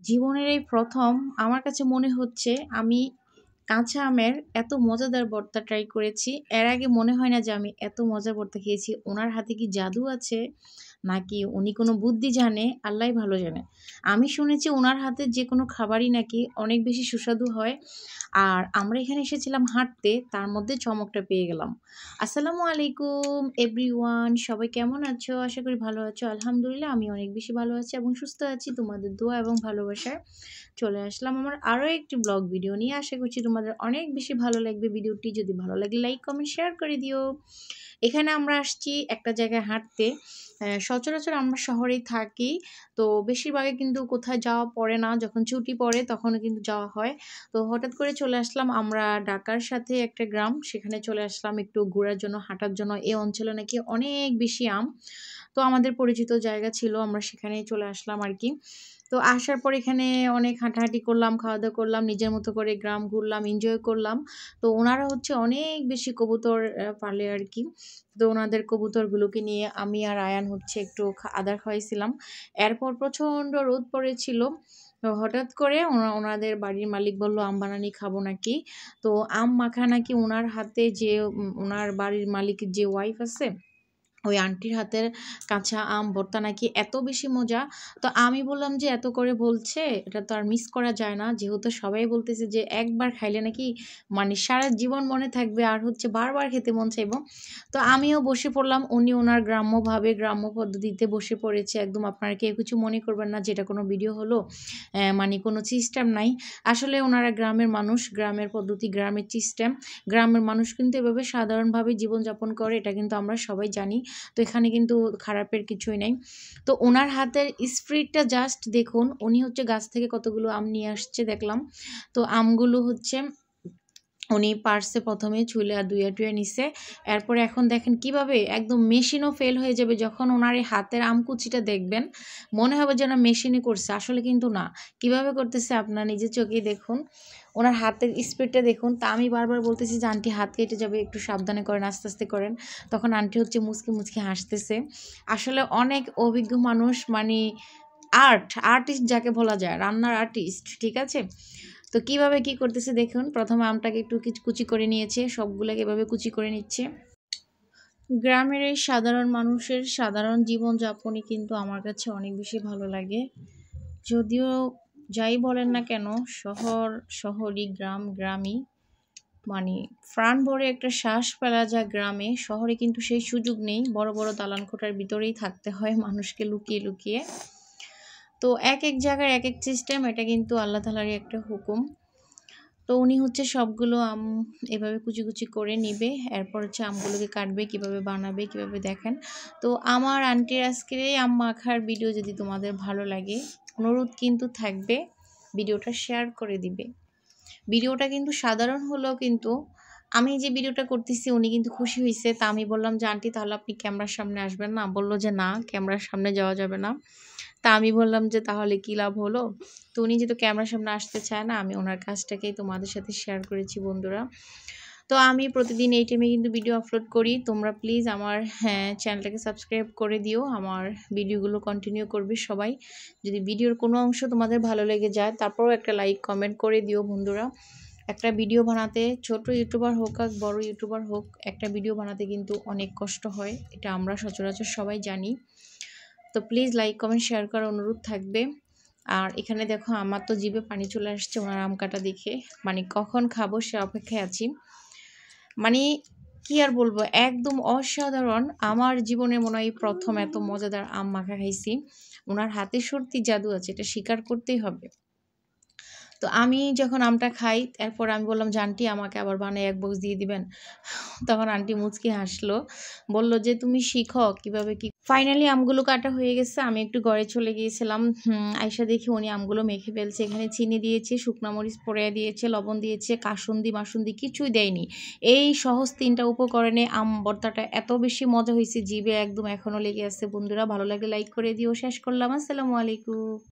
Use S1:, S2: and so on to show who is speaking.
S1: জীবনের এই প্রথম আমার কাছে মনে হচ্ছে আমি কাঁচা আমের এত মজাদার ভর্তা ট্রাই করেছি। এর আগে মনে হয় না যে আমি এত মজার ভর্তা খেয়েছি। ওনার হাতে কি জাদু আছে নাকি উনি কোনো বুদ্ধি জানে, আল্লাহই ভালো জানে। আমি শুনেছি ওনার হাতে যে কোনো খাবারই নাকি অনেক বেশি সুস্বাদু হয়। আর আমরা এখানে এসেছিলাম হাঁটতে, তার মধ্যে চমকটা পেয়ে গেলাম। আসসালামু আলাইকুম এভরিওয়ান, সবাই কেমন আছো? আশা করি ভালো আছো। আলহামদুলিল্লাহ আমি অনেক বেশি ভালো আছি এবং সুস্থ আছি। তোমাদের দোয়া এবং ভালোবাসায় চলে আসলাম আমার আরও একটি ব্লগ ভিডিও নিয়ে। আশা করছি তোমাদের অনেক বেশি ভালো লাগবে ভিডিওটি। যদি ভালো লাগে লাইক কমেন্ট শেয়ার করে দিও। এখানে আমরা আসছি একটা জায়গায় হাঁটতে। সচরাচর আমরা শহরেই থাকি, তো বেশিরভাগই কিন্তু কোথায় যাওয়া পড়ে না, যখন ছুটি পড়ে তখনও কিন্তু যাওয়া হয়। তো হঠাৎ করে চলে আসলাম আমরা ঢাকার সাথে একটা গ্রাম, সেখানে চলে আসলাম একটু ঘোরার জন্য, হাঁটার জন্য। এই অঞ্চলে নাকি অনেক বেশি আম, তো আমাদের পরিচিত জায়গা ছিল, আমরা সেখানেই চলে আসলাম আর কি। তো আসার পর এখানে অনেক হাঁটাহাঁটি করলাম, খাওয়া দাওয়া করলাম, নিজের মতো করে গ্রাম ঘুরলাম, এনজয় করলাম। তো ওনারা হচ্ছে অনেক বেশি কবুতর পালে আর কি। তো ওনাদের কবুতরগুলোকে নিয়ে আমি আর আয়ান হচ্ছে একটু আদার খাওয়াইছিলাম। এরপর প্রচণ্ড রোদ পড়েছিল। তো হঠাৎ করে ওনাদের বাড়ির মালিক বলল আম বানানি খাবো নাকি। তো আম মাখা নাকি ওনার হাতে, যে ওনার বাড়ির মালিকের যে ওয়াইফ আছে ওই আন্টির হাতের কাঁচা আম ভর্তা নাকি এত বেশি মজা। তো আমি বললাম যে এত করে বলছে, এটা তো আর মিস করা যায় না, যেহেতু সবাই বলতেছে যে একবার খাইলে নাকি মানে সারা জীবন মনে থাকবে আর হচ্ছে বারবার খেতে মন চাইব। তো আমিও বসে পড়লাম, উনি ওনার গ্রাম্যভাবে গ্রাম্য পদ্ধতিতে বসে পড়েছে একদম। আপনারা কেউ কিছু মনে করবেন না যেটা কোনো ভিডিও হলো, মানে কোনো সিস্টেম নাই। আসলে ওনারা গ্রামের মানুষ, গ্রামের পদ্ধতি, গ্রামের সিস্টেম, গ্রামের মানুষ কিন্তু এভাবে সাধারণভাবে জীবনযাপন করে, এটা কিন্তু আমরা সবাই জানি। তো এখানে কিন্তু খারাপের কিছুই নেই। তো ওনার হাতের স্পিরিটটা জাস্ট দেখুন, উনি হচ্ছে গাছ থেকে কতগুলো আম নিয়ে আসছে দেখলাম। তো আমগুলো হচ্ছে উনি পার্সে প্রথমে ছুলে আর দুইয়া টুয়ে নিছে। এরপরে এখন দেখেন কিভাবে একদম মেশিনও ফেল হয়ে যাবে যখন ওনার এই হাতের আমকুচিটা দেখবেন, মনে হবে যেন মেশিনে করছে, আসলে কিন্তু না। কিভাবে করতেছে আপনার নিজের চোখেই দেখুন, ওনার হাতের স্পিডটা দেখুন। তা আমি বারবার বলতেছি যে আন্টি হাত কেটে যাবে, একটু সাবধানে করেন, আস্তে আস্তে করেন। তখন আন্টি হচ্ছে মুচকি মুচকি হাসতেছে। আসলে অনেক অভিজ্ঞ মানুষ, মানে আর্টিস্ট যাকে বলা যায়, রান্নার আর্টিস্ট, ঠিক আছে। তো কিভাবে কি করতেছে দেখুন, প্রথমে আমটাকে একটু কুচি করে নিয়েছে, সবগুলোকে এভাবে কুচি করে নিচ্ছে। গ্রামের এই সাধারণ মানুষের সাধারণ জীবনযাপনই কিন্তু আমার কাছে অনেক বেশি ভালো লাগে। যদিও যাই বলেন না কেন, শহর শহরই, গ্রাম গ্রামই, মানে প্রাণ ভরে একটা শ্বাস ফেলা যায় গ্রামে। শহরে কিন্তু সেই সুযোগ নেই, বড় বড় দালান কোঠার ভিতরেই থাকতে হয় মানুষকে লুকিয়ে লুকিয়ে। তো এক এক জায়গার এক এক সিস্টেম, এটা কিন্তু আল্লাহ তাআলারই একটা হুকুম। তো উনি হচ্ছে সবগুলো আম এভাবে কুচি কুচি করে নিবে, এরপর হচ্ছে আমগুলোকে কাটবে, কিভাবে বানাবে কিভাবে দেখেন। তো আমার আন্টির আজকের এই আম মাখার ভিডিও যদি তোমাদের ভালো লাগে, অনুরোধ কিন্তু থাকবে ভিডিওটা শেয়ার করে দিবে। ভিডিওটা কিন্তু সাধারণ হলেও কিন্তু আমি যে ভিডিওটা করতেছি উনি কিন্তু খুশি হয়েছে। তা আমি বললাম যে আন্টি তাহলে আপনি ক্যামেরার সামনে আসবেন না? বললো যে না, ক্যামেরার সামনে যাওয়া যাবে না। তা আমি বললাম যে তাহলে কী লাভ হলো। তো উনি যেহেতু ক্যামেরার সামনে আসতে চায় না, আমি ওনার কাজটাকেই তোমাদের সাথে শেয়ার করেছি বন্ধুরা। তো আমি প্রতিদিন এই টাইমে কিন্তু ভিডিও আপলোড করি। তোমরা প্লিজ আমার চ্যানেলটাকে সাবস্ক্রাইব করে দিও, আমার ভিডিওগুলো কন্টিনিউ করবে সবাই। যদি ভিডিওর কোনো অংশ তোমাদের ভালো লেগে যায় তারপরেও একটা লাইক কমেন্ট করে দিও বন্ধুরা। একটা ভিডিও বানাতে, ছোট ইউটিউবার হোক আর বড় ইউটিউবার হোক, একটা ভিডিও বানাতে কিন্তু অনেক কষ্ট হয়, এটা আমরা সচরাচর সবাই জানি। তো প্লিজ লাইক কমেন্ট শেয়ার করার অনুরোধ থাকবে। আর এখানে দেখো আমার তো জিভে পানি চলে আসছে ওনার আম কাটা দেখে, মানে কখন খাবো সে অপেক্ষায় আছি। মানে কি আর বলবো, একদম অসাধারণ। আমার জীবনে মনে হয় প্রথম এত মজাদার আম মাখা খাইছি। ওনার হাতে সত্যি জাদু আছে, এটা স্বীকার করতেই হবে। তো আমি যখন আমটা খাই, এরপর আমি বললাম যে আন্টি আমাকে আবার বানায় এক বক্স দিয়ে দিবেন। তখন আন্টি মুচকি হাসলো, বলল যে তুমি শিখো কিভাবে কি। ফাইনালি আমগুলো কাটা হয়ে গেছে, আমি একটু ঘরে চলে গিয়েছিলাম। আয়সা দেখি উনি আমগুলো মেখে ফেলছে। এখানে চিনি দিয়েছে, শুকনো মরিচ পড়ে দিয়েছে, লবণ দিয়েছে, কাসুন্দি মাসুন্দি কিছুই দেয়নি। এই সহজ 3টা উপকরণে আম ভর্তাটা এত বেশি মজা হয়েছে, জিভে একদম এখনও লেগে আছে বন্ধুরা। ভালো লাগলে লাইক করে দিও। শেষ করলাম, আসসালামু আলাইকুম।